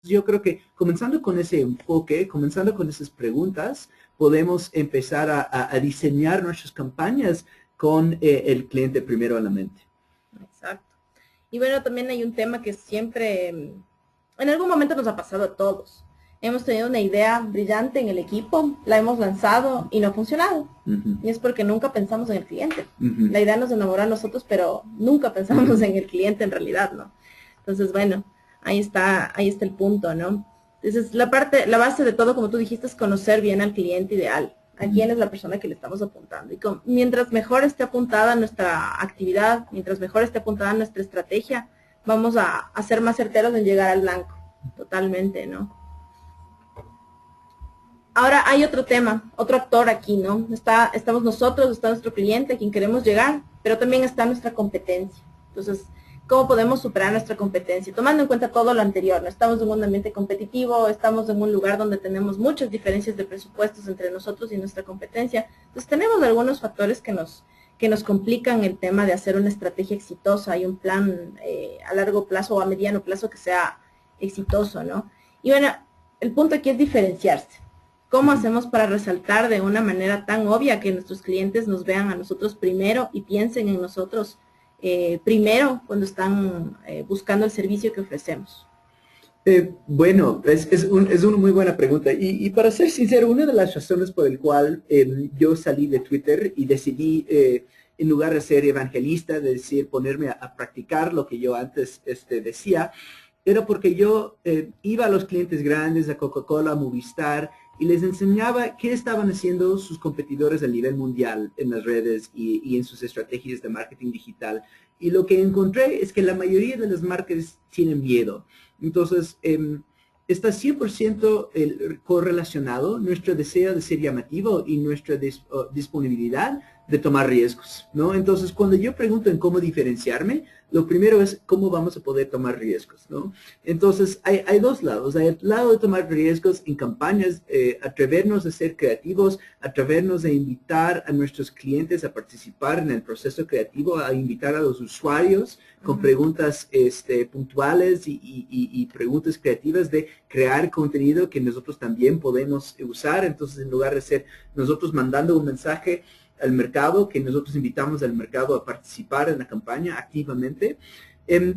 Yo creo que comenzando con ese enfoque, comenzando con esas preguntas, podemos empezar a diseñar nuestras campañas con el cliente primero en la mente. Exacto. Y bueno, también hay un tema que siempre, en algún momento nos ha pasado a todos. Hemos tenido una idea brillante en el equipo, la hemos lanzado y no ha funcionado. Y es porque nunca pensamos en el cliente. La idea nos enamoró a nosotros, pero nunca pensamos en el cliente en realidad, ¿no? Entonces, bueno, ahí está el punto, ¿no? Entonces, la base de todo, como tú dijiste, es conocer bien al cliente ideal, a quién es la persona que le estamos apuntando. Y mientras mejor esté apuntada nuestra actividad, mientras mejor esté apuntada nuestra estrategia, vamos a ser más certeros en llegar al blanco, totalmente, ¿no? Ahora hay otro tema, otro actor aquí, ¿no? Estamos nosotros, está nuestro cliente, a quien queremos llegar, pero también está nuestra competencia. Entonces, ¿cómo podemos superar nuestra competencia? Tomando en cuenta todo lo anterior, ¿no? Estamos en un ambiente competitivo, estamos en un lugar donde tenemos muchas diferencias de presupuestos entre nosotros y nuestra competencia. Entonces, tenemos algunos factores que nos complican el tema de hacer una estrategia exitosa y un plan a largo plazo o a mediano plazo que sea exitoso, ¿no? Y bueno, el punto aquí es diferenciarse. ¿Cómo hacemos para resaltar de una manera tan obvia que nuestros clientes nos vean a nosotros primero y piensen en nosotros primero cuando están buscando el servicio que ofrecemos? Bueno, es una muy buena pregunta. Y para ser sincero, una de las razones por el cual yo salí de Twitter y decidí, en lugar de ser evangelista, de decir, ponerme a practicar lo que yo antes decía, era porque yo iba a los clientes grandes, a Coca-Cola, a Movistar, y les enseñaba qué estaban haciendo sus competidores a nivel mundial en las redes y en sus estrategias de marketing digital. Y lo que encontré es que la mayoría de las marcas tienen miedo. Entonces, está 100% correlacionado nuestro deseo de ser llamativo y nuestra disponibilidad de tomar riesgos, ¿no? Entonces, cuando yo pregunto en cómo diferenciarme, lo primero es cómo vamos a poder tomar riesgos, ¿no? Entonces, hay dos lados. Hay el lado de tomar riesgos en campañas, atrevernos a ser creativos, atrevernos a invitar a nuestros clientes a participar en el proceso creativo, a invitar a los usuarios con preguntas puntuales y preguntas creativas de crear contenido que nosotros también podemos usar. Entonces, en lugar de ser nosotros mandando un mensaje al mercado, que nosotros invitamos al mercado a participar en la campaña activamente.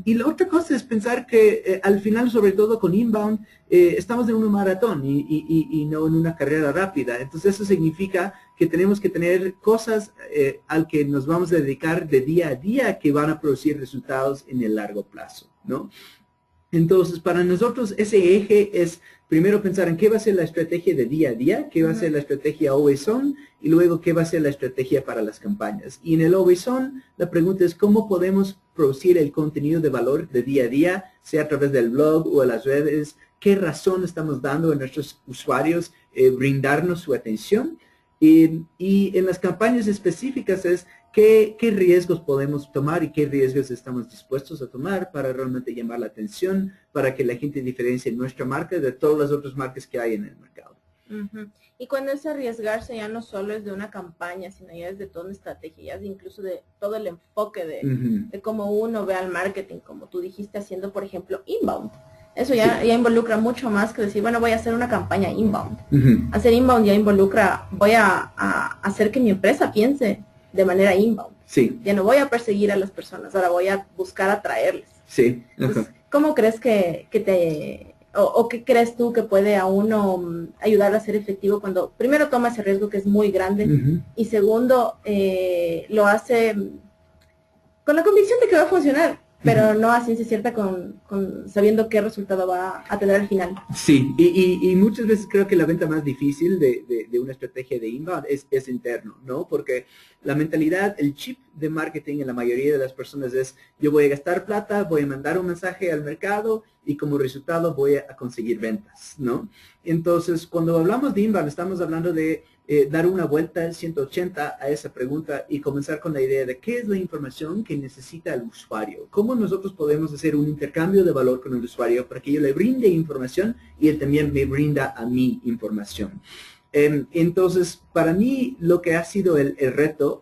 Y la otra cosa es pensar que al final, sobre todo con inbound, estamos en un maratón y no en una carrera rápida. Entonces eso significa que tenemos que tener cosas al que nos vamos a dedicar de día a día que van a producir resultados en el largo plazo, ¿no? Entonces, para nosotros ese eje es primero pensar en qué va a ser la estrategia de día a día, qué va a ser la estrategia always on, y luego qué va a ser la estrategia para las campañas. Y en el always on, la pregunta es cómo podemos producir el contenido de valor de día a día, sea a través del blog o de las redes, qué razón estamos dando a nuestros usuarios, brindarnos su atención. Y en las campañas específicas es ¿qué riesgos podemos tomar y qué riesgos estamos dispuestos a tomar para realmente llamar la atención, para que la gente diferencie nuestra marca de todas las otras marcas que hay en el mercado? Y cuando es arriesgarse ya no solo es de una campaña, sino ya es de toda una estrategia, ya es incluso de todo el enfoque de cómo uno ve al marketing, como tú dijiste, haciendo, por ejemplo, inbound. Eso ya involucra mucho más que decir, bueno, voy a hacer una campaña inbound. Hacer inbound ya involucra, voy a hacer que mi empresa piense de manera inbound. Sí. Ya no voy a perseguir a las personas, ahora voy a buscar atraerles. Sí. Entonces, ¿cómo crees que te... o qué crees tú que puede a uno ayudar a ser efectivo cuando primero toma ese riesgo que es muy grande y segundo lo hace con la convicción de que va a funcionar, pero no a ciencia cierta con sabiendo qué resultado va a tener al final? Sí, y muchas veces creo que la venta más difícil de una estrategia de inbound es interno, ¿no? Porque la mentalidad, el chip de marketing en la mayoría de las personas es yo voy a gastar plata, voy a mandar un mensaje al mercado y como resultado voy a conseguir ventas, ¿no? Entonces, cuando hablamos de inbound, estamos hablando de dar una vuelta 180 a esa pregunta y comenzar con la idea de qué es la información que necesita el usuario. Cómo nosotros podemos hacer un intercambio de valor con el usuario para que yo le brinde información y él también me brinda a mí información. Entonces, para mí lo que ha sido el reto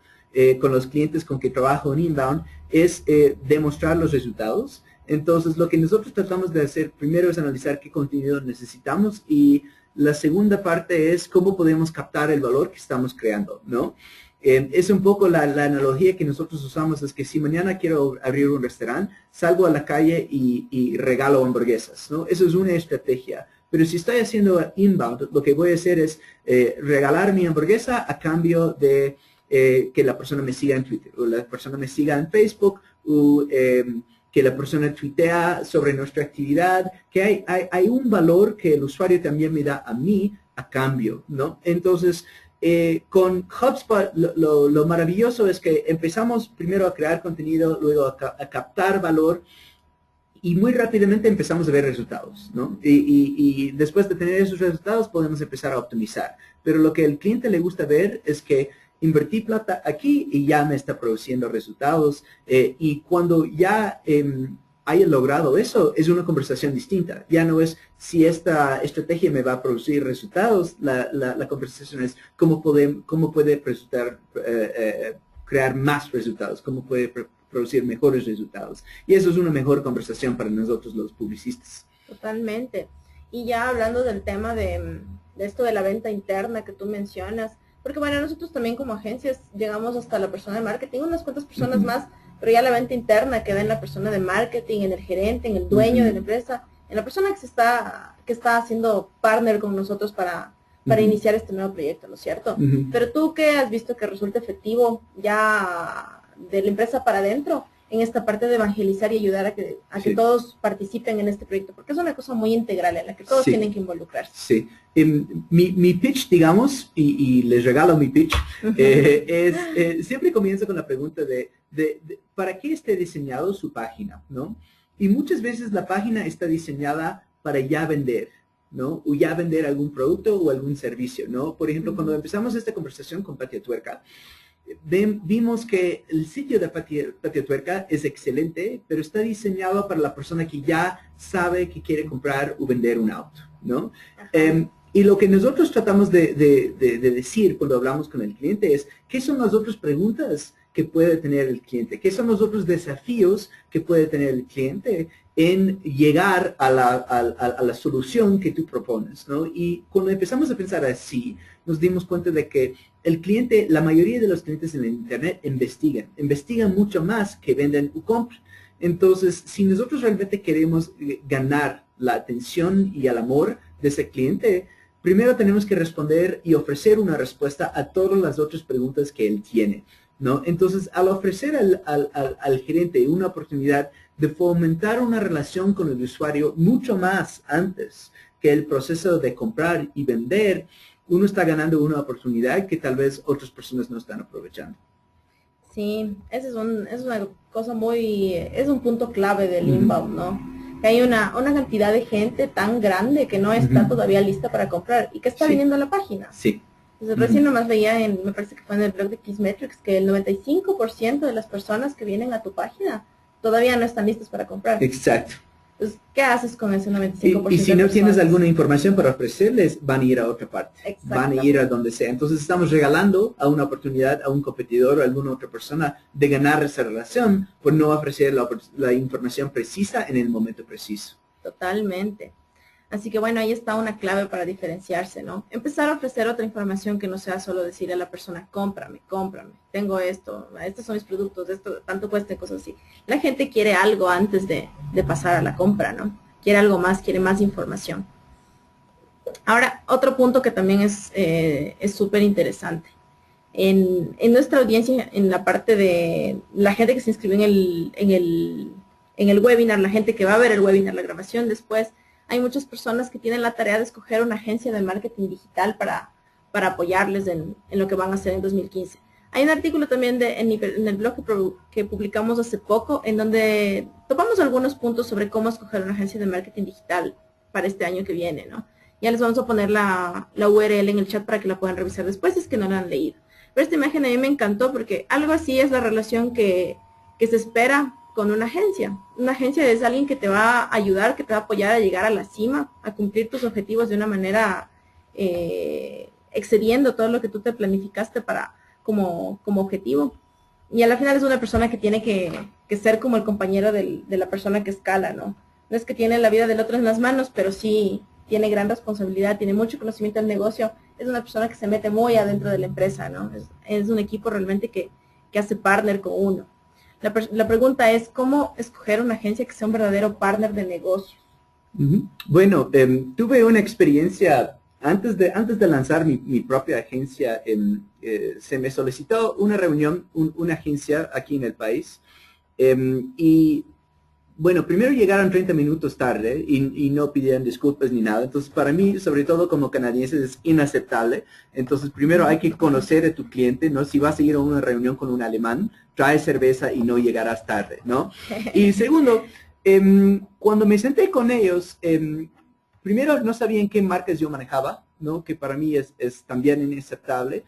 con los clientes con que trabajo en inbound es demostrar los resultados. Entonces, lo que nosotros tratamos de hacer primero es analizar qué contenido necesitamos y la segunda parte es cómo podemos captar el valor que estamos creando, ¿no? Es un poco la analogía que nosotros usamos, es que si mañana quiero abrir un restaurante, salgo a la calle y regalo hamburguesas, ¿no? Eso es una estrategia. Pero si estoy haciendo inbound, lo que voy a hacer es regalar mi hamburguesa a cambio de que la persona me siga en Twitter, o la persona me siga en Facebook, o que la persona tuitea sobre nuestra actividad, que hay un valor que el usuario también me da a mí a cambio, ¿no? Entonces, con HubSpot, lo maravilloso es que empezamos primero a crear contenido, luego a captar valor, y muy rápidamente empezamos a ver resultados, ¿no? Y después de tener esos resultados podemos empezar a optimizar. Pero lo que al cliente le gusta ver es que invertí plata aquí y ya me está produciendo resultados. Y cuando ya haya logrado eso, es una conversación distinta. Ya no es si esta estrategia me va a producir resultados. La conversación es cómo puede resultar, crear más resultados, cómo puede producir mejores resultados. Y eso es una mejor conversación para nosotros los publicistas. Totalmente. Y ya hablando del tema de esto de la venta interna que tú mencionas, porque bueno, nosotros también como agencias llegamos hasta la persona de marketing, unas cuantas personas más, pero ya la venta interna queda en la persona de marketing, en el gerente, en el dueño de la empresa, en la persona que está haciendo partner con nosotros para iniciar este nuevo proyecto, ¿no es cierto? Pero tú, ¿qué has visto que resulta efectivo ya de la empresa para adentro en esta parte de evangelizar y ayudar a que todos participen en este proyecto? Porque es una cosa muy integral en la que todos tienen que involucrarse. Sí. Mi pitch, digamos, y les regalo mi pitch, siempre comienza con la pregunta de ¿para qué esté diseñado su página? ¿No? Y muchas veces la página está diseñada para ya vender, ¿no? O ya vender algún producto o algún servicio, ¿no? Por ejemplo, cuando empezamos esta conversación con Patia Tuerca, vimos que el sitio de Patia Tuerca es excelente, pero está diseñado para la persona que ya sabe que quiere comprar o vender un auto, ¿no? Y lo que nosotros tratamos de decir cuando hablamos con el cliente es, ¿qué son las otras preguntas que puede tener el cliente? ¿Qué son los otros desafíos que puede tener el cliente en llegar a la solución que tú propones, ¿no? Y cuando empezamos a pensar así, nos dimos cuenta de que el cliente, la mayoría de los clientes en el Internet investigan mucho más que venden o compran. Entonces, si nosotros realmente queremos ganar la atención y el amor de ese cliente, primero tenemos que responder y ofrecer una respuesta a todas las otras preguntas que él tiene, ¿no? Entonces, al ofrecer al gerente una oportunidad de fomentar una relación con el usuario mucho más antes que el proceso de comprar y vender, uno está ganando una oportunidad que tal vez otras personas no están aprovechando. Sí, ese es una cosa es un punto clave del inbound, ¿no? Que hay una cantidad de gente tan grande que no está todavía lista para comprar y que está viniendo a la página. Sí. Entonces, recién nomás veía, me parece que fue en el blog de Kissmetrics, que el 95% de las personas que vienen a tu página todavía no están listas para comprar. Exacto. Entonces, ¿qué haces con ese 95%? Y si no tienes alguna información para ofrecerles, van a ir a otra parte. Van a ir a donde sea. Entonces estamos regalando a una oportunidad a un competidor o a alguna otra persona de ganar esa relación por no ofrecer la información precisa en el momento preciso. Totalmente. Así que bueno, ahí está una clave para diferenciarse, ¿no? Empezar a ofrecer otra información que no sea solo decirle a la persona, cómprame, tengo esto, estos son mis productos, esto tanto cuesta, cosas así. La gente quiere algo antes de pasar a la compra, ¿no? Quiere algo más, quiere más información. Ahora, otro punto que también es súper interesante. En nuestra audiencia, en la parte de la gente que se inscribió en el webinar, la gente que va a ver el webinar, la grabación después, hay muchas personas que tienen la tarea de escoger una agencia de marketing digital para apoyarles en lo que van a hacer en 2015. Hay un artículo también en el blog que publicamos hace poco en donde topamos algunos puntos sobre cómo escoger una agencia de marketing digital para este año que viene, ¿no? Ya les vamos a poner la URL en el chat para que la puedan revisar después si es que no la han leído. Pero esta imagen a mí me encantó porque algo así es la relación que se espera con una agencia. Una agencia es alguien que te va a ayudar, que te va a apoyar a llegar a la cima, a cumplir tus objetivos de una manera excediendo todo lo que tú te planificaste como objetivo. Y a la final es una persona que tiene que ser como el compañero de la persona que escala, ¿no? No es que tiene la vida del otro en las manos, pero sí tiene gran responsabilidad, tiene mucho conocimiento del negocio, es una persona que se mete muy adentro de la empresa, ¿no? Es un equipo realmente que hace partner con uno. La pregunta es, ¿cómo escoger una agencia que sea un verdadero partner de negocio? Bueno, tuve una experiencia antes de lanzar mi propia agencia. Se me solicitó una reunión, una agencia aquí en el país. Y bueno, primero llegaron 30 minutos tarde y no pidieron disculpas ni nada. Entonces, para mí, sobre todo como canadiense, es inaceptable. Entonces, primero hay que conocer a tu cliente, ¿no? Si vas a ir a una reunión con un alemán, trae cerveza y no llegarás tarde, ¿no? Y segundo, cuando me senté con ellos, primero no sabían qué marcas yo manejaba, ¿no? Que para mí es también inaceptable.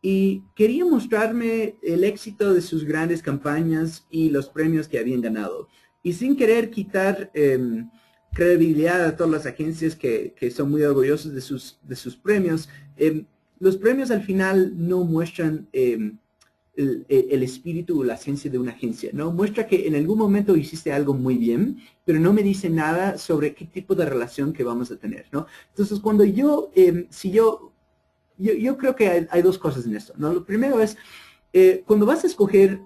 Y quería mostrarme el éxito de sus grandes campañas y los premios que habían ganado. Y sin querer quitar credibilidad a todas las agencias que son muy orgullosos de sus premios, los premios al final no muestran el espíritu o la esencia de una agencia, ¿no? Muestra que en algún momento hiciste algo muy bien, pero no me dice nada sobre qué tipo de relación que vamos a tener, ¿no? Entonces, cuando yo creo que hay dos cosas en esto, ¿no? Lo primero es, cuando vas a escoger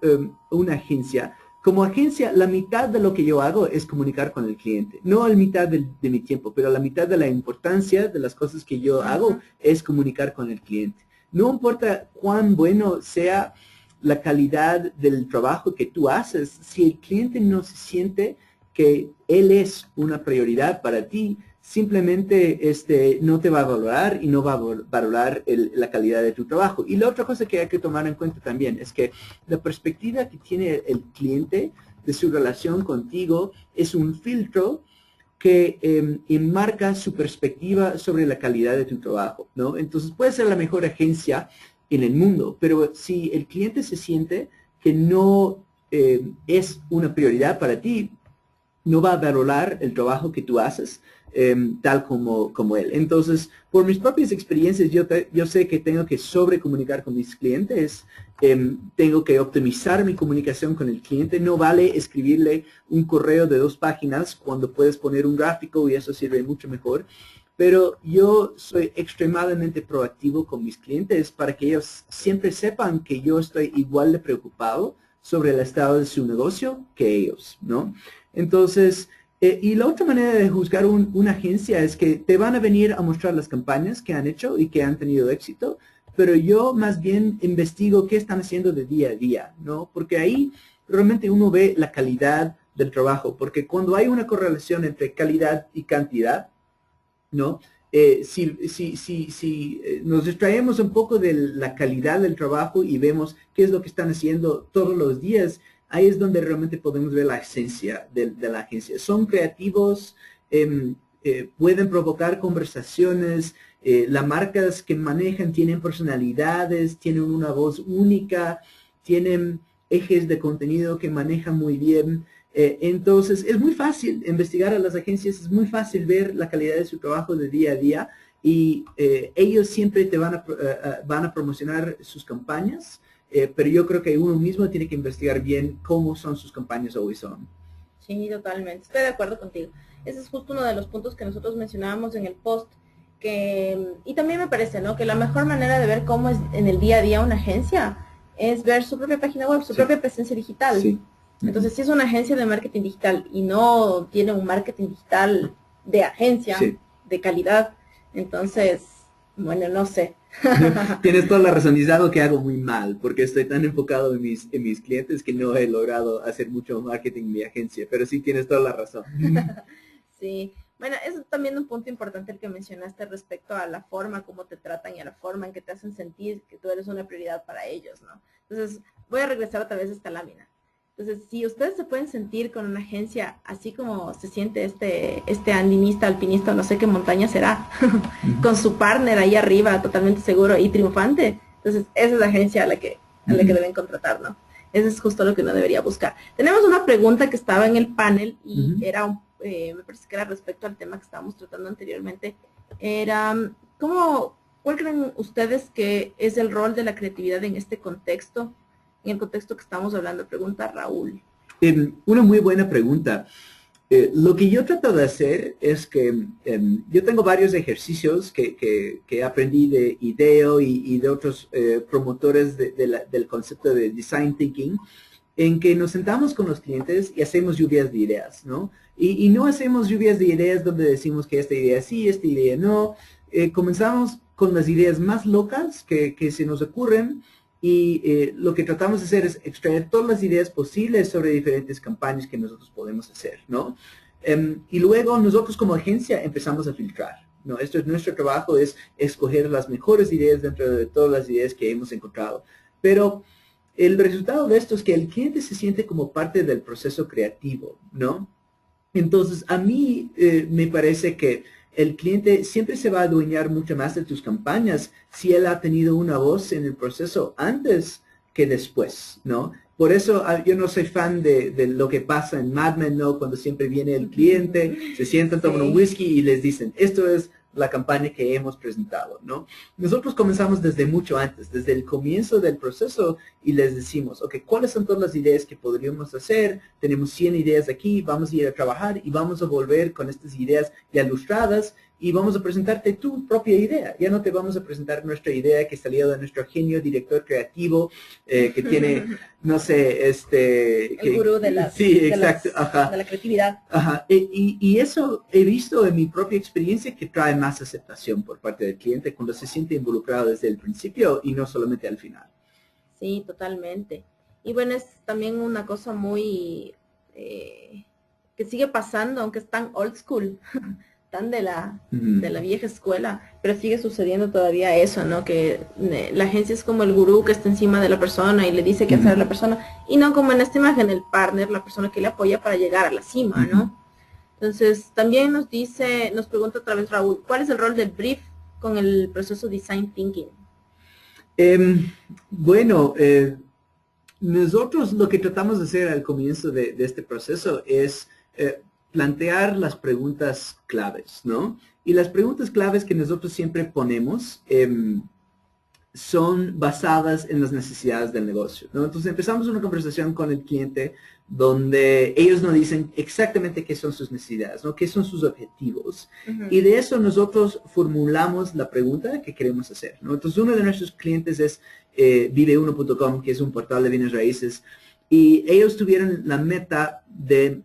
una agencia, como agencia, la mitad de lo que yo hago es comunicar con el cliente. No la mitad de mi tiempo, pero la mitad de la importancia de las cosas que yo hago es comunicar con el cliente. No importa cuán bueno sea la calidad del trabajo que tú haces, si el cliente no se siente que él es una prioridad para ti, simplemente no te va a valorar y no va a valorar la calidad de tu trabajo. Y la otra cosa que hay que tomar en cuenta también es que la perspectiva que tiene el cliente de su relación contigo es un filtro que enmarca su perspectiva sobre la calidad de tu trabajo, ¿no? Entonces puede ser la mejor agencia en el mundo, pero si el cliente se siente que no es una prioridad para ti, no va a valorar el trabajo que tú haces tal como él. Entonces, por mis propias experiencias, yo sé que tengo que sobrecomunicar con mis clientes, tengo que optimizar mi comunicación con el cliente. No vale escribirle un correo de 2 páginas cuando puedes poner un gráfico y eso sirve mucho mejor. Pero yo soy extremadamente proactivo con mis clientes para que ellos siempre sepan que yo estoy igual de preocupado sobre el estado de su negocio que ellos, ¿no? Entonces, y la otra manera de juzgar una agencia es que te van a venir a mostrar las campañas que han hecho y que han tenido éxito, pero yo más bien investigo qué están haciendo de día a día, ¿no? Porque ahí realmente uno ve la calidad del trabajo, porque cuando hay una correlación entre calidad y cantidad, ¿no? Si nos distraemos un poco de la calidad del trabajo y vemos qué es lo que están haciendo todos los días, ahí es donde realmente podemos ver la esencia de la agencia. Son creativos, pueden provocar conversaciones, las marcas que manejan tienen personalidades, tienen una voz única, tienen ejes de contenido que manejan muy bien. Entonces, es muy fácil investigar a las agencias, es muy fácil ver la calidad de su trabajo de día a día y ellos siempre te van a promocionar sus campañas, pero yo creo que uno mismo tiene que investigar bien cómo son sus campañas hoy son. Sí, totalmente. Estoy de acuerdo contigo. Ese es justo uno de los puntos que nosotros mencionábamos en el post. Y también me parece, ¿no? Que la mejor manera de ver cómo es en el día a día una agencia es ver su propia página web, su propia presencia digital. Sí. Entonces, si es una agencia de marketing digital y no tiene un marketing digital de agencia, de calidad, entonces, bueno, no sé. Tienes toda la razón, y es algo que hago muy mal, porque estoy tan enfocado en mis clientes que no he logrado hacer mucho marketing en mi agencia, pero sí tienes toda la razón. Sí, bueno, es también un punto importante el que mencionaste respecto a la forma como te tratan y a la forma en que te hacen sentir que tú eres una prioridad para ellos, ¿no? Entonces, voy a regresar otra vez a esta lámina. Entonces, si ustedes se pueden sentir con una agencia así como se siente este andinista, alpinista, no sé qué montaña será, con su partner ahí arriba, totalmente seguro y triunfante, entonces esa es la agencia a la que deben contratar, ¿no? Eso es justo lo que uno debería buscar. Tenemos una pregunta que estaba en el panel y era, me parece que era respecto al tema que estábamos tratando anteriormente. Era, ¿cuál creen ustedes que es el rol de la creatividad en este contexto? en el contexto que estamos hablando? Pregunta Raúl. Una muy buena pregunta. Lo que yo trato de hacer es que yo tengo varios ejercicios que aprendí de IDEO y de otros promotores del concepto de Design Thinking, en que nos sentamos con los clientes y hacemos lluvias de ideas, ¿no? Y no hacemos lluvias de ideas donde decimos que esta idea sí, esta idea no. Comenzamos con las ideas más locas que se nos ocurren y lo que tratamos de hacer es extraer todas las ideas posibles sobre diferentes campañas que nosotros podemos hacer, ¿no? Y luego nosotros como agencia empezamos a filtrar, ¿no? Esto es nuestro trabajo, es escoger las mejores ideas dentro de todas las ideas que hemos encontrado. Pero el resultado de esto es que el cliente se siente como parte del proceso creativo, ¿no? Entonces, a mí me parece que el cliente siempre se va a adueñar mucho más de tus campañas si él ha tenido una voz en el proceso antes que después, ¿no? Por eso yo no soy fan de lo que pasa en Mad Men, ¿no? Cuando siempre viene el cliente, se sientan, toman un whisky y les dicen, esto es la campaña que hemos presentado, ¿no? Nosotros comenzamos desde mucho antes, desde el comienzo del proceso y les decimos, ok, ¿cuáles son todas las ideas que podríamos hacer? Tenemos 100 ideas aquí, vamos a ir a trabajar y vamos a volver con estas ideas ya ilustradas y vamos a presentarte tu propia idea. Ya no te vamos a presentar nuestra idea que salió de nuestro genio director creativo que tiene, no sé, el gurú de la creatividad. Ajá. Y eso he visto en mi propia experiencia que trae más aceptación por parte del cliente cuando se siente involucrado desde el principio y no solamente al final. Sí, totalmente. Y bueno, es también una cosa muy que sigue pasando, aunque es tan old school, tan de la vieja escuela, pero sigue sucediendo todavía eso, ¿no? Que la agencia es como el gurú que está encima de la persona y le dice qué hacer a la persona, y no como en esta imagen el partner, la persona que le apoya para llegar a la cima, ¿no? Entonces, también nos pregunta otra vez Raúl, ¿cuál es el rol del brief con el proceso Design Thinking? Bueno, nosotros lo que tratamos de hacer al comienzo de este proceso es plantear las preguntas claves, ¿no? Y las preguntas claves que nosotros siempre ponemos son basadas en las necesidades del negocio, ¿no? Entonces empezamos una conversación con el cliente donde ellos nos dicen exactamente qué son sus necesidades, ¿no? Qué son sus objetivos. Y de eso nosotros formulamos la pregunta que queremos hacer, ¿no? Entonces uno de nuestros clientes es vive1.com, que es un portal de bienes raíces, y ellos tuvieron la meta de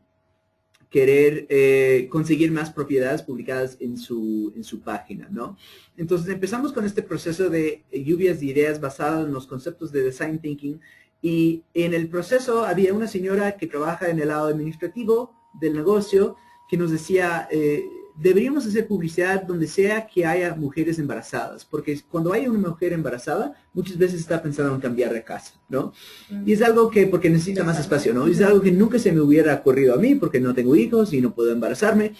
querer conseguir más propiedades publicadas en su página, ¿no? Entonces empezamos con este proceso de lluvias de ideas basadas en los conceptos de Design Thinking y en el proceso había una señora que trabaja en el lado administrativo del negocio que nos decía, deberíamos hacer publicidad donde sea que haya mujeres embarazadas, porque cuando hay una mujer embarazada, muchas veces está pensando en cambiar de casa, ¿no? Y es algo que, porque necesita más espacio, ¿no? Y es algo que nunca se me hubiera ocurrido a mí, porque no tengo hijos y no puedo embarazarme.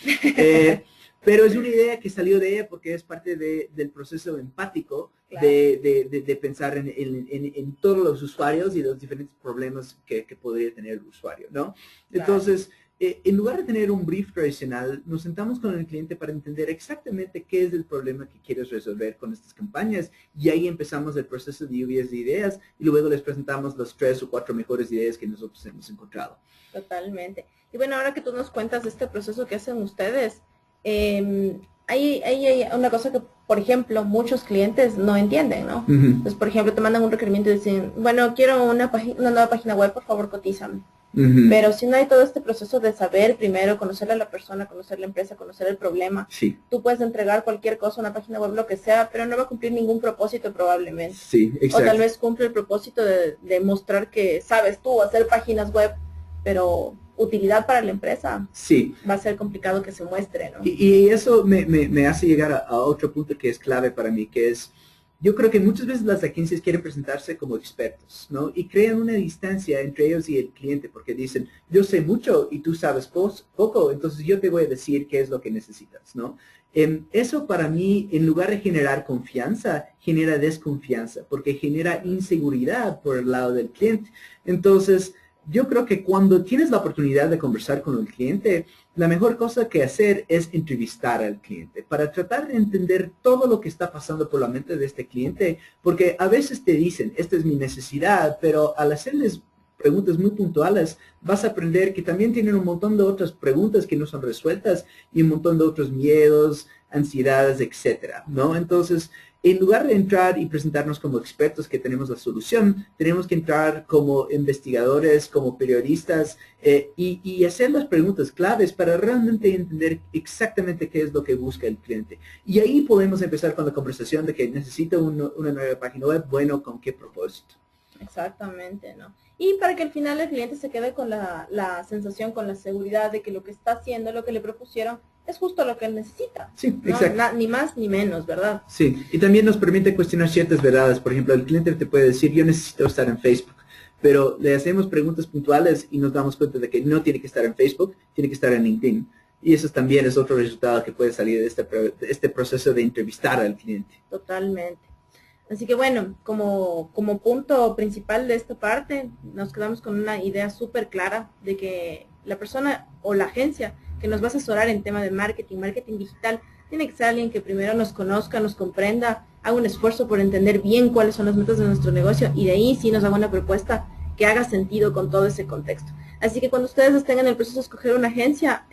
Pero es una idea que salió de ella porque es parte del proceso empático de pensar en todos los usuarios y los diferentes problemas que podría tener el usuario, ¿no? Entonces, en lugar de tener un brief tradicional, nos sentamos con el cliente para entender exactamente qué es el problema que quieres resolver con estas campañas y ahí empezamos el proceso de lluvias de ideas y luego les presentamos las 3 o 4 mejores ideas que nosotros hemos encontrado. Totalmente. Y bueno, ahora que tú nos cuentas de este proceso que hacen ustedes, hay una cosa que, por ejemplo, muchos clientes no entienden, ¿no? Entonces, por ejemplo, te mandan un requerimiento y dicen, bueno, quiero una nueva página web, por favor, cotízame. Pero si no hay todo este proceso de saber primero, conocer a la persona, conocer la empresa, conocer el problema, tú puedes entregar cualquier cosa, una página web, lo que sea, pero no va a cumplir ningún propósito probablemente. Sí, exacto. O tal vez cumple el propósito de mostrar que sabes tú hacer páginas web, pero utilidad para la empresa va a ser complicado que se muestre, ¿no? Y eso me hace llegar a otro punto que es clave para mí, que es, yo creo que muchas veces las agencias quieren presentarse como expertos, ¿no? Y crean una distancia entre ellos y el cliente porque dicen, yo sé mucho y tú sabes poco, entonces yo te voy a decir qué es lo que necesitas, ¿no? Eso para mí, en lugar de generar confianza, genera desconfianza porque genera inseguridad por el lado del cliente. Entonces, yo creo que cuando tienes la oportunidad de conversar con el cliente, la mejor cosa que hacer es entrevistar al cliente para tratar de entender todo lo que está pasando por la mente de este cliente, porque a veces te dicen, esta es mi necesidad, pero al hacerles preguntas muy puntuales, vas a aprender que también tienen un montón de otras preguntas que no son resueltas y un montón de otros miedos, ansiedades, etcétera, ¿no? Entonces, en lugar de entrar y presentarnos como expertos que tenemos la solución, tenemos que entrar como investigadores, como periodistas y hacer las preguntas claves para realmente entender exactamente qué es lo que busca el cliente. Y ahí podemos empezar con la conversación de que necesita una nueva página web, bueno, ¿con qué propósito? Exactamente, ¿no? Y para que al final el cliente se quede con la sensación, con la seguridad de que lo que está haciendo, lo que le propusieron, es justo lo que él necesita. Sí, ¿no? exacto. Ni más ni menos, ¿verdad? Sí, y también nos permite cuestionar ciertas verdades. Por ejemplo, el cliente te puede decir, yo necesito estar en Facebook, pero le hacemos preguntas puntuales y nos damos cuenta de que no tiene que estar en Facebook, tiene que estar en LinkedIn. Y eso también es otro resultado que puede salir de este proceso de entrevistar al cliente. Totalmente. Así que bueno, como punto principal de esta parte, nos quedamos con una idea súper clara de que la persona o la agencia que nos va a asesorar en tema de marketing digital, tiene que ser alguien que primero nos conozca, nos comprenda, haga un esfuerzo por entender bien cuáles son las metas de nuestro negocio y de ahí sí nos haga una propuesta que haga sentido con todo ese contexto. Así que cuando ustedes estén en el proceso de escoger una agencia,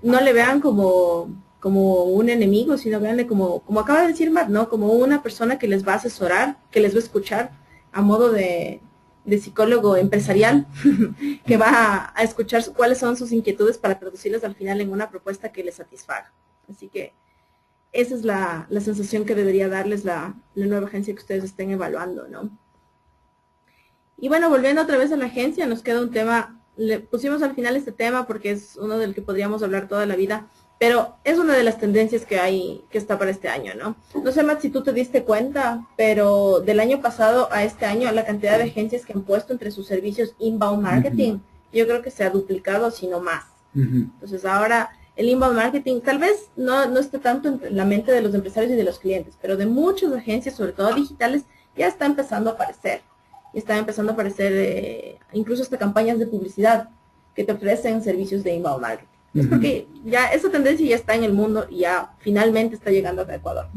no le vean como un enemigo, sino veanle como acaba de decir Matt, ¿no? Como una persona que les va a asesorar, que les va a escuchar a modo de psicólogo empresarial, que va a escuchar cuáles son sus inquietudes para traducirlas al final en una propuesta que les satisfaga. Así que esa es la sensación que debería darles la nueva agencia que ustedes estén evaluando, ¿no? Y bueno, volviendo otra vez a la agencia, nos queda un tema, le pusimos al final este tema porque es uno del que podríamos hablar toda la vida, pero es una de las tendencias que está para este año, ¿no? No sé, Matt, si tú te diste cuenta, pero del año pasado a este año, la cantidad de agencias que han puesto entre sus servicios inbound marketing, yo creo que se ha duplicado, sino más. Entonces ahora el inbound marketing tal vez no esté tanto en la mente de los empresarios y de los clientes, pero de muchas agencias, sobre todo digitales, ya está empezando a aparecer. Y están empezando a aparecer incluso hasta campañas de publicidad que te ofrecen servicios de inbound marketing. Es porque ya esa tendencia ya está en el mundo y ya finalmente está llegando a Ecuador.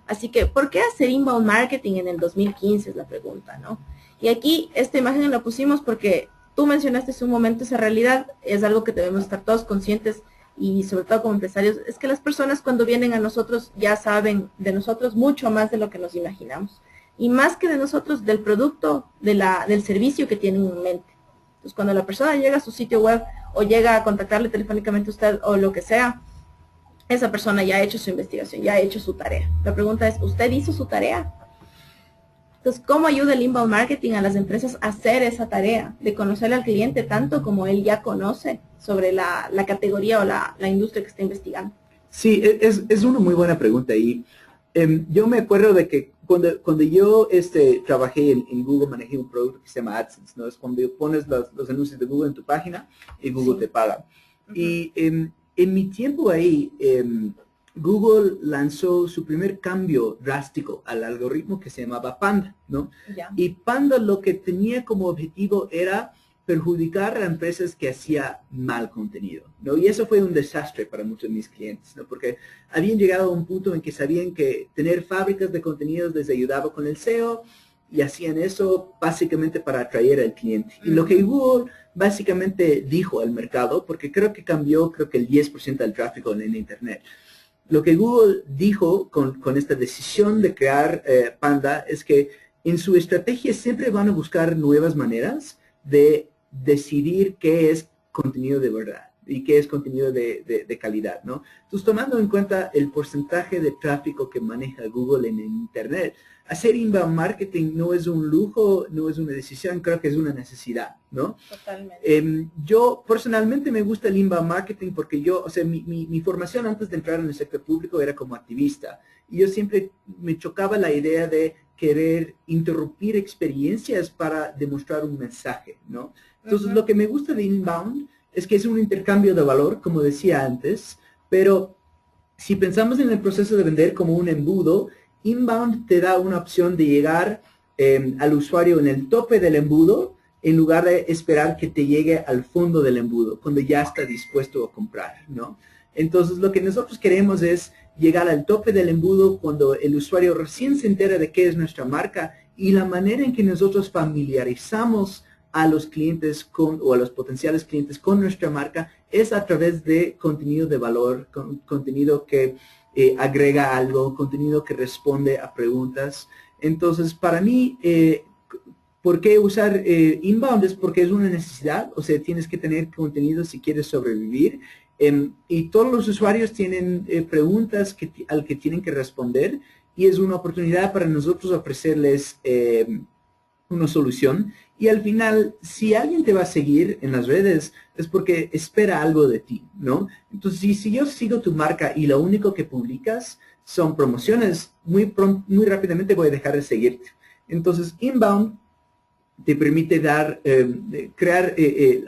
Así que, ¿por qué hacer inbound marketing en el 2015? Es la pregunta, ¿no? Y aquí esta imagen la pusimos porque tú mencionaste hace un momento esa realidad, es algo que debemos estar todos conscientes y sobre todo como empresarios, es que las personas cuando vienen a nosotros ya saben de nosotros mucho más de lo que nos imaginamos. Y más que de nosotros, del producto, del servicio que tienen en mente. Entonces, cuando la persona llega a su sitio web o llega a contactarle telefónicamente a usted o lo que sea, esa persona ya ha hecho su investigación, ya ha hecho su tarea. La pregunta es, ¿usted hizo su tarea? Entonces, ¿cómo ayuda el inbound marketing a las empresas a hacer esa tarea? De conocer al cliente tanto como él ya conoce sobre la categoría o la industria que está investigando. Sí, es una muy buena pregunta. Y yo me acuerdo de que cuando yo trabajé en Google, manejé un producto que se llama AdSense, ¿no? Es cuando pones los anuncios de Google en tu página y Google te paga. Y en mi tiempo ahí, Google lanzó su primer cambio drástico al algoritmo que se llamaba Panda, ¿no? Y Panda lo que tenía como objetivo era perjudicar a empresas que hacía mal contenido, ¿no? Y eso fue un desastre para muchos de mis clientes, ¿no? Porque habían llegado a un punto en que sabían que tener fábricas de contenidos les ayudaba con el SEO y hacían eso básicamente para atraer al cliente. Y lo que Google básicamente dijo al mercado, porque creo que cambió, creo que el 10% del tráfico en Internet. Lo que Google dijo con esta decisión de crear Panda es que en su estrategia siempre van a buscar nuevas maneras de decidir qué es contenido de verdad y qué es contenido de calidad, ¿no? Entonces, tomando en cuenta el porcentaje de tráfico que maneja Google en Internet, hacer inbound marketing no es un lujo, no es una decisión, creo que es una necesidad, ¿no? Totalmente. Yo personalmente me gusta el inbound marketing porque mi formación antes de entrar en el sector público era como activista y yo siempre me chocaba la idea de querer interrumpir experiencias para demostrar un mensaje, ¿no? Entonces, lo que me gusta de inbound es que es un intercambio de valor, como decía antes, pero si pensamos en el proceso de vender como un embudo, inbound te da una opción de llegar al usuario en el tope del embudo en lugar de esperar que te llegue al fondo del embudo, cuando ya está dispuesto a comprar, ¿no? Entonces, lo que nosotros queremos es llegar al tope del embudo cuando el usuario recién se entera de qué es nuestra marca, y la manera en que nosotros familiarizamos a los clientes o a los potenciales clientes con nuestra marca es a través de contenido de valor, contenido que agrega algo, contenido que responde a preguntas. Entonces, para mí, ¿por qué usar inbound? Es porque es una necesidad, o sea, tienes que tener contenido si quieres sobrevivir. Y todos los usuarios tienen preguntas al que tienen que responder, y es una oportunidad para nosotros ofrecerles una solución. Y al final, si alguien te va a seguir en las redes, es porque espera algo de ti, ¿no? Entonces, si yo sigo tu marca y lo único que publicas son promociones, muy rápidamente voy a dejar de seguirte. Entonces, inbound te permite crear,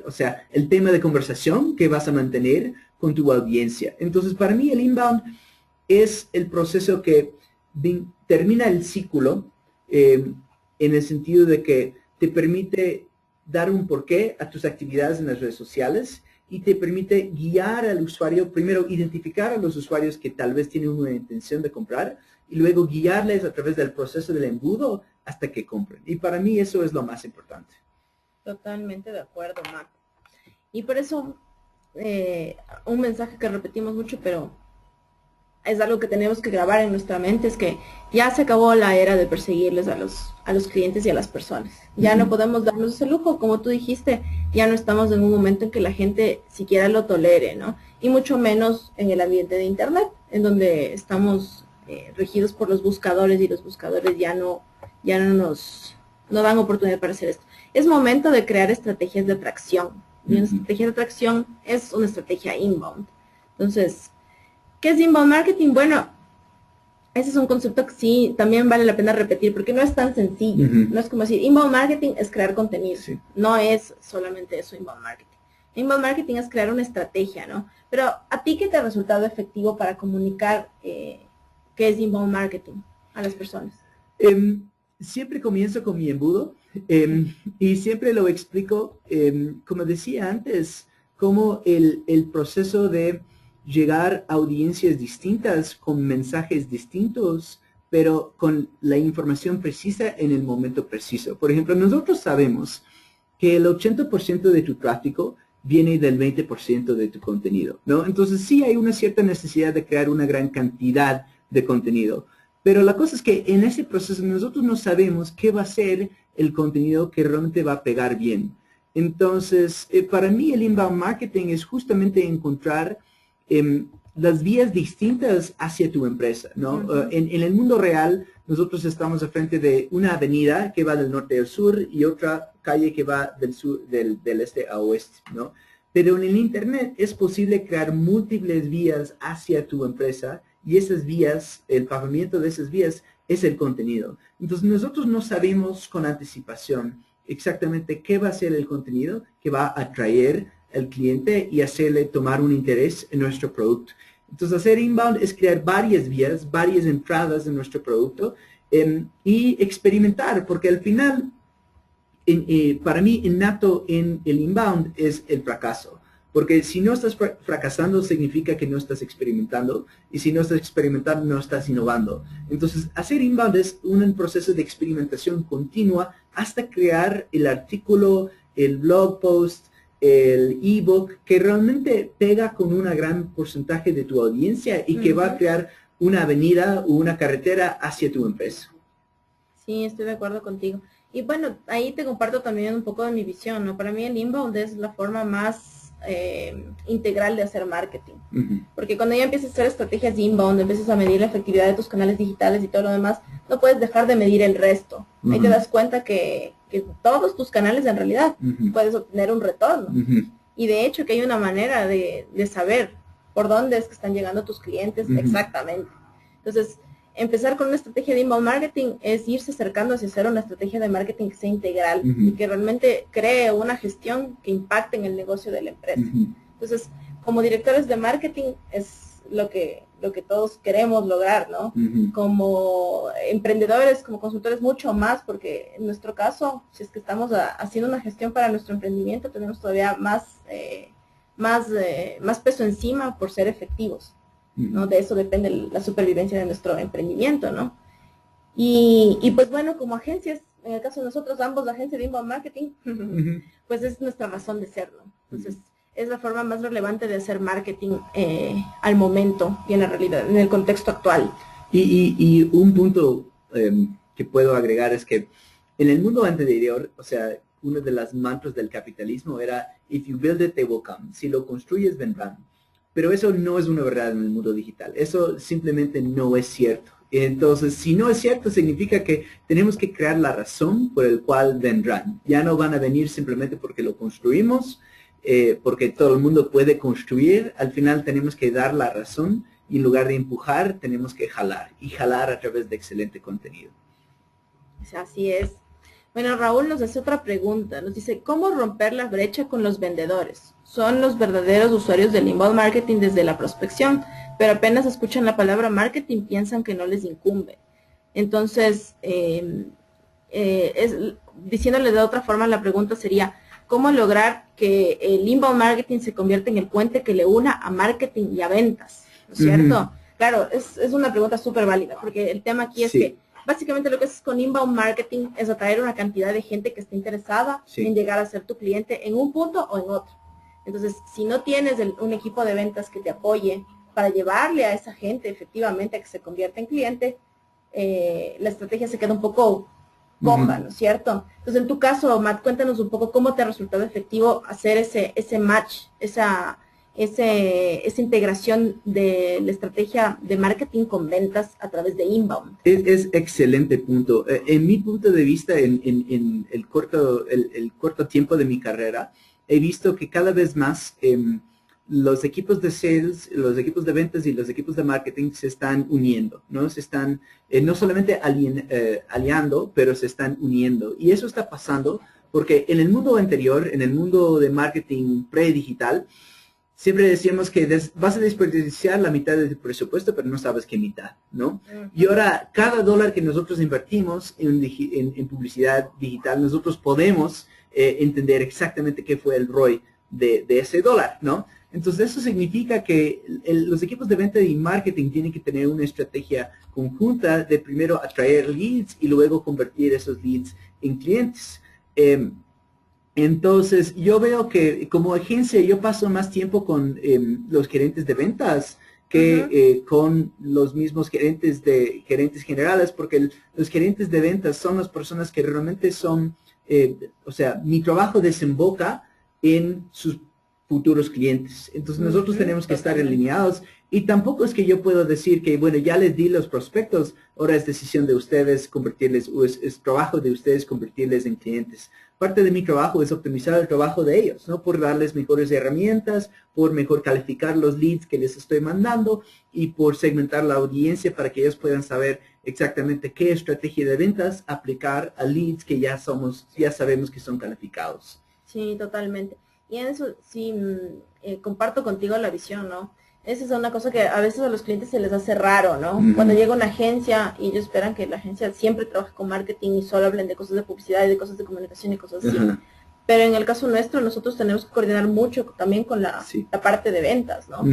o sea, el tema de conversación que vas a mantener con tu audiencia. Entonces, para mí el inbound es el proceso que termina el ciclo en el sentido de que te permite dar un porqué a tus actividades en las redes sociales y te permite guiar al usuario, primero identificar a los usuarios que tal vez tienen una intención de comprar y luego guiarles a través del proceso del embudo hasta que compren. Y para mí eso es lo más importante. Totalmente de acuerdo, Marco. Y por eso, un mensaje que repetimos mucho, pero es algo que tenemos que grabar en nuestra mente, es que ya se acabó la era de perseguirles a los clientes y a las personas. Ya no podemos darnos ese lujo, como tú dijiste, ya no estamos en un momento en que la gente siquiera lo tolere, ¿no? Y mucho menos en el ambiente de Internet, en donde estamos regidos por los buscadores, y los buscadores ya no nos dan oportunidad para hacer esto. Es momento de crear estrategias de atracción. Y una estrategia de atracción es una estrategia inbound. Entonces, ¿qué es inbound marketing? Bueno, ese es un concepto que sí también vale la pena repetir, porque no es tan sencillo. No es como decir, inbound marketing es crear contenido. Sí. No es solamente eso, inbound marketing. Inbound marketing es crear una estrategia, ¿no? Pero, ¿a ti qué te ha resultado efectivo para comunicar qué es inbound marketing a las personas? Siempre comienzo con mi embudo y siempre lo explico, como decía antes, como el proceso de llegar a audiencias distintas con mensajes distintos, pero con la información precisa en el momento preciso. Por ejemplo, nosotros sabemos que el 80% de tu tráfico viene del 20% de tu contenido, ¿no? Entonces sí hay una cierta necesidad de crear una gran cantidad de contenido. Pero la cosa es que en ese proceso nosotros no sabemos qué va a ser el contenido que realmente va a pegar bien. Entonces, para mí el inbound marketing es justamente encontrar las vías distintas hacia tu empresa, ¿no? En el mundo real, nosotros estamos al frente de una avenida que va del norte al sur y otra calle que va del este a oeste, ¿no? Pero en el Internet es posible crear múltiples vías hacia tu empresa, y esas vías, el pavimento de esas vías es el contenido. Entonces nosotros no sabemos con anticipación exactamente qué va a ser el contenido que va a atraer al cliente y hacerle tomar un interés en nuestro producto. Entonces hacer inbound es crear varias vías, varias entradas de nuestro producto y experimentar, porque al final, para mí, innato en el inbound es el fracaso. Porque si no estás fracasando, significa que no estás experimentando. Y si no estás experimentando, no estás innovando. Entonces, hacer inbound es un proceso de experimentación continua hasta crear el artículo, el blog post, el ebook, que realmente pega con un gran porcentaje de tu audiencia y que va a crear una avenida o una carretera hacia tu empresa. Sí, estoy de acuerdo contigo. Y bueno, ahí te comparto también un poco de mi visión, ¿no? Para mí el inbound es la forma más integral de hacer marketing. Porque cuando ya empiezas a hacer estrategias de inbound, empiezas a medir la efectividad de tus canales digitales y todo lo demás, no puedes dejar de medir el resto. Ahí te das cuenta que todos tus canales en realidad puedes obtener un retorno. Y de hecho que hay una manera de saber por dónde es que están llegando tus clientes exactamente. Entonces, empezar con una estrategia de inbound marketing es irse acercando hacia hacer una estrategia de marketing que sea integral y que realmente cree una gestión que impacte en el negocio de la empresa. Entonces, como directores de marketing es lo que lo que todos queremos lograr, ¿no? Ujú. Como emprendedores, como consultores, mucho más, porque en nuestro caso, si es que estamos haciendo una gestión para nuestro emprendimiento, tenemos todavía más peso encima por ser efectivos, ¿no? Ujú. De eso depende la supervivencia de nuestro emprendimiento, ¿no? Y pues bueno, como agencias, en el caso de nosotros, ambos, la agencia de inbound marketing, Ujú. pues es nuestra razón de serlo. Entonces, es la forma más relevante de hacer marketing al momento y en la realidad, en el contexto actual. Y un punto que puedo agregar es que en el mundo anterior, o sea, uno de las mantras del capitalismo era if you build it, they will come. Si lo construyes, vendrán. Pero eso no es una verdad en el mundo digital. Eso simplemente no es cierto. Entonces, si no es cierto, significa que tenemos que crear la razón por el cual vendrán. Ya no van a venir simplemente porque lo construimos, porque todo el mundo puede construir. Al final tenemos que dar la razón y en lugar de empujar, tenemos que jalar. Y jalar a través de excelente contenido. O sea, así es. Bueno, Raúl nos hace otra pregunta. Nos dice, ¿cómo romper la brecha con los vendedores? Son los verdaderos usuarios del inbound marketing desde la prospección, pero apenas escuchan la palabra marketing piensan que no les incumbe. Entonces, diciéndole de otra forma, la pregunta sería, ¿cómo lograr que el inbound marketing se convierta en el puente que le una a marketing y a ventas? ¿No es cierto? Ujú. Claro, es una pregunta súper válida, porque el tema aquí es Sí. que básicamente lo que haces con inbound marketing es atraer una cantidad de gente que esté interesada Sí. en llegar a ser tu cliente en un punto o en otro. Entonces, si no tienes un equipo de ventas que te apoye para llevarle a esa gente efectivamente a que se convierta en cliente, la estrategia se queda un poco coja, ¿no es cierto? Entonces, en tu caso, Matt, cuéntanos un poco cómo te ha resultado efectivo hacer ese match, esa integración de la estrategia de marketing con ventas a través de inbound. Es excelente punto. En mi punto de vista, en el corto tiempo de mi carrera, he visto que cada vez más los equipos de sales, los equipos de ventas y los equipos de marketing se están uniendo, ¿no? Se están no solamente aliando, pero se están uniendo. Y eso está pasando porque en el mundo anterior, en el mundo de marketing predigital, siempre decíamos que vas a desperdiciar la mitad de tu presupuesto, pero no sabes qué mitad, ¿no? Y ahora, cada dólar que nosotros invertimos en publicidad digital, nosotros podemos entender exactamente qué fue el ROI de ese dólar, ¿no? Entonces, eso significa que los equipos de venta y marketing tienen que tener una estrategia conjunta de primero atraer leads y luego convertir esos leads en clientes. Entonces, yo veo que como agencia yo paso más tiempo con los gerentes de ventas que con los mismos gerentes generales, porque los gerentes de ventas son las personas que realmente son, o sea, mi trabajo desemboca en sus futuros clientes. Entonces, nosotros tenemos que estar alineados y tampoco es que yo puedo decir que, bueno, ya les di los prospectos, ahora es decisión de ustedes convertirles, o es trabajo de ustedes convertirles en clientes. Parte de mi trabajo es optimizar el trabajo de ellos, ¿no? Por darles mejores herramientas, por mejor calificar los leads que les estoy mandando y por segmentar la audiencia para que ellos puedan saber exactamente qué estrategia de ventas aplicar a leads que ya sabemos que son calificados. Sí, totalmente. Y en eso sí comparto contigo la visión, ¿no? Esa es una cosa que a veces a los clientes se les hace raro, ¿no? Cuando llega una agencia y ellos esperan que la agencia siempre trabaje con marketing y solo hablen de cosas de publicidad y de cosas de comunicación y cosas así. Pero en el caso nuestro, nosotros tenemos que coordinar mucho también con la parte de ventas, ¿no?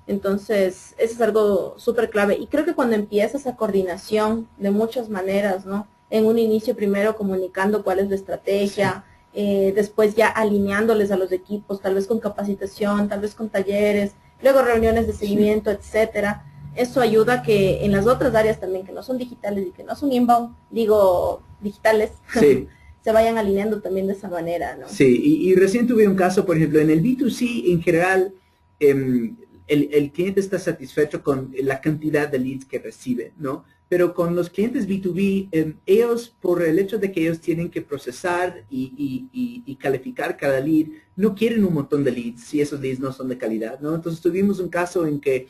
Entonces, eso es algo súper clave. Y creo que cuando empieza esa coordinación de muchas maneras, ¿no? En un inicio primero comunicando cuál es la estrategia, después ya alineándoles a los equipos, tal vez con capacitación, tal vez con talleres, luego reuniones de seguimiento, etcétera. Eso ayuda a que en las otras áreas también que no son digitales y que no son inbound, digo digitales, se vayan alineando también de esa manera, ¿no? Sí, y recién tuve un caso, por ejemplo, en el B2C en general, el cliente está satisfecho con la cantidad de leads que recibe, ¿no? Pero con los clientes B2B, ellos, por el hecho de que ellos tienen que procesar y calificar cada lead, no quieren un montón de leads si esos leads no son de calidad, ¿no? Entonces tuvimos un caso en que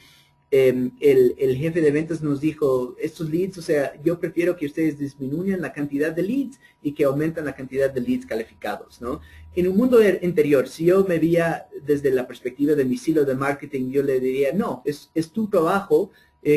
el jefe de ventas nos dijo, estos leads, o sea, yo prefiero que ustedes disminuyan la cantidad de leads y que aumenten la cantidad de leads calificados, ¿no? En un mundo interior, si yo me veía desde la perspectiva de mi silo de marketing, yo le diría, no, es tu trabajo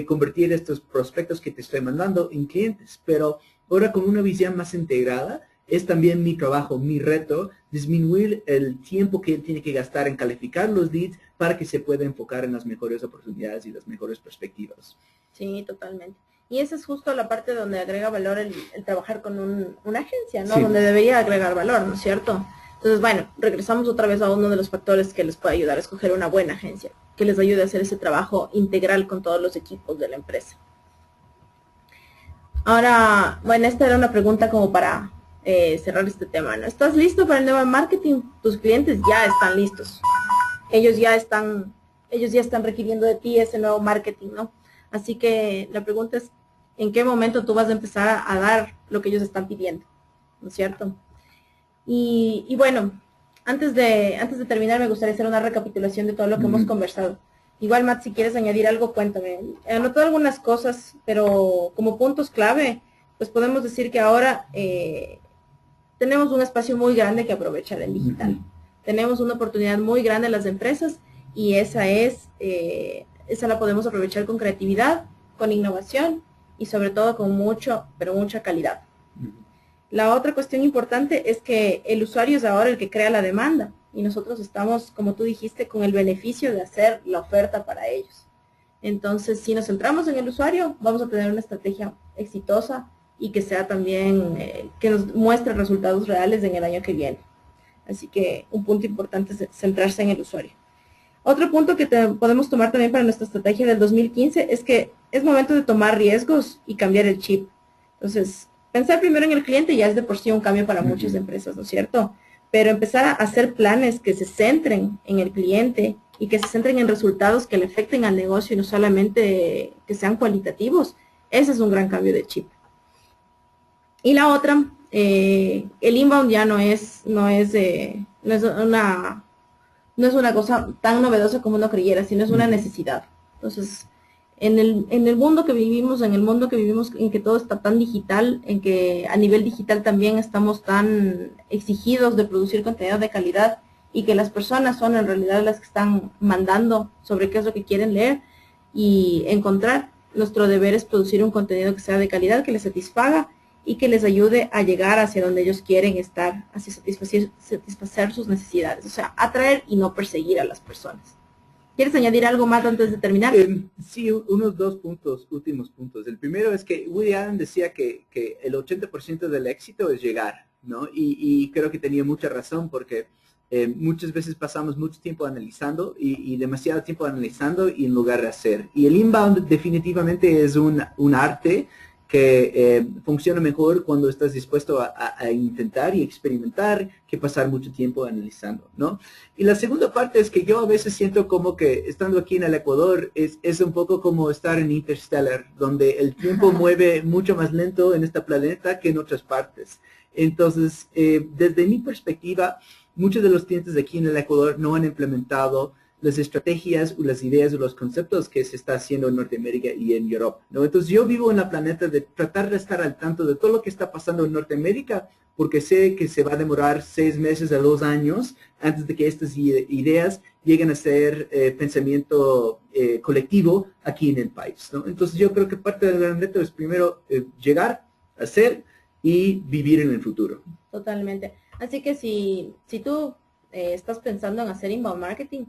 convertir estos prospectos que te estoy mandando en clientes, pero ahora con una visión más integrada, es también mi trabajo, mi reto, disminuir el tiempo que él tiene que gastar en calificar los leads para que se pueda enfocar en las mejores oportunidades y las mejores perspectivas. Sí, totalmente. Y esa es justo la parte donde agrega valor el trabajar con una agencia, ¿no? Sí. Donde debería agregar valor, ¿no es cierto? Entonces, bueno, regresamos otra vez a uno de los factores que les puede ayudar a escoger una buena agencia, que les ayude a hacer ese trabajo integral con todos los equipos de la empresa. Ahora, bueno, esta era una pregunta como para cerrar este tema, ¿no? ¿Estás listo para el nuevo marketing? Tus clientes ya están listos. Ellos ya están requiriendo de ti ese nuevo marketing, ¿no? Así que la pregunta es, ¿en qué momento tú vas a empezar a dar lo que ellos están pidiendo? ¿No es cierto? Y bueno, antes de terminar me gustaría hacer una recapitulación de todo lo que hemos conversado. Igual, Matt, si quieres añadir algo, cuéntame. He anotado algunas cosas, pero como puntos clave, pues podemos decir que ahora tenemos un espacio muy grande que aprovechar en digital. Tenemos una oportunidad muy grande en las empresas y esa la podemos aprovechar con creatividad, con innovación y sobre todo con mucha calidad. La otra cuestión importante es que el usuario es ahora el que crea la demanda y nosotros estamos, como tú dijiste, con el beneficio de hacer la oferta para ellos. Entonces, si nos centramos en el usuario, vamos a tener una estrategia exitosa y que sea también, que nos muestre resultados reales en el año que viene. Así que un punto importante es centrarse en el usuario. Otro punto que podemos tomar también para nuestra estrategia del 2015 es que es momento de tomar riesgos y cambiar el chip. Entonces, pensar primero en el cliente ya es de por sí un cambio para muchas empresas, ¿no es cierto? Pero empezar a hacer planes que se centren en el cliente y que se centren en resultados que le afecten al negocio y no solamente que sean cualitativos, ese es un gran cambio de chip. Y la otra, el inbound ya no es una cosa tan novedosa como uno creyera, sino es una necesidad. Entonces, en el mundo que vivimos, en que todo está tan digital, en que a nivel digital también estamos tan exigidos de producir contenido de calidad y que las personas son en realidad las que están mandando sobre qué es lo que quieren leer y encontrar, nuestro deber es producir un contenido que sea de calidad, que les satisfaga y que les ayude a llegar hacia donde ellos quieren estar, hacia satisfacer sus necesidades, o sea, atraer y no perseguir a las personas. ¿Quieres añadir algo más antes de terminar? Sí, unos dos últimos puntos. El primero es que Woody Allen decía que el 80% del éxito es llegar, ¿no? Y creo que tenía mucha razón porque muchas veces pasamos mucho tiempo analizando y demasiado tiempo analizando y en lugar de hacer. Y el inbound definitivamente es un arte que funciona mejor cuando estás dispuesto a intentar y experimentar que pasar mucho tiempo analizando, ¿no? Y la segunda parte es que yo a veces siento como que estando aquí en el Ecuador es un poco como estar en Interstellar, donde el tiempo mueve mucho más lento en este planeta que en otras partes. Entonces, desde mi perspectiva, muchos de los clientes de aquí en el Ecuador no han implementado las estrategias o las ideas o los conceptos que se está haciendo en Norteamérica y en Europa, ¿no? Entonces yo vivo en la planeta de tratar de estar al tanto de todo lo que está pasando en Norteamérica, porque sé que se va a demorar 6 meses a 2 años antes de que estas ideas lleguen a ser pensamiento colectivo aquí en el país, ¿no? Entonces yo creo que parte del gran reto es primero llegar, hacer y vivir en el futuro. Totalmente. Así que si tú estás pensando en hacer inbound marketing,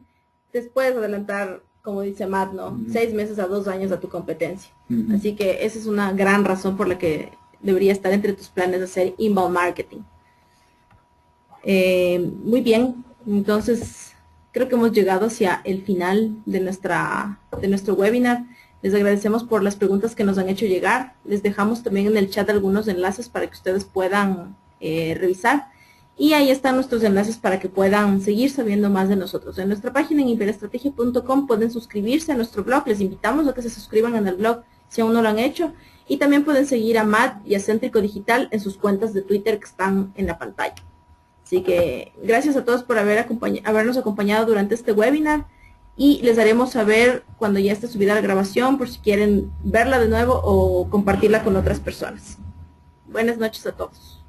te puedes adelantar, como dice Matt, ¿no? 6 meses a 2 años a tu competencia. Así que esa es una gran razón por la que debería estar entre tus planes hacer inbound marketing. Muy bien, entonces creo que hemos llegado hacia el final de nuestro webinar. Les agradecemos por las preguntas que nos han hecho llegar. Les dejamos también en el chat algunos enlaces para que ustedes puedan revisar. Y ahí están nuestros enlaces para que puedan seguir sabiendo más de nosotros. En nuestra página en imperiastrategia.com pueden suscribirse a nuestro blog. Les invitamos a que se suscriban en el blog si aún no lo han hecho. Y también pueden seguir a Matt y a Céntrico Digital en sus cuentas de Twitter que están en la pantalla. Así que gracias a todos por habernos acompañado durante este webinar. y les haremos saber cuando ya esté subida la grabación por si quieren verla de nuevo o compartirla con otras personas. Buenas noches a todos.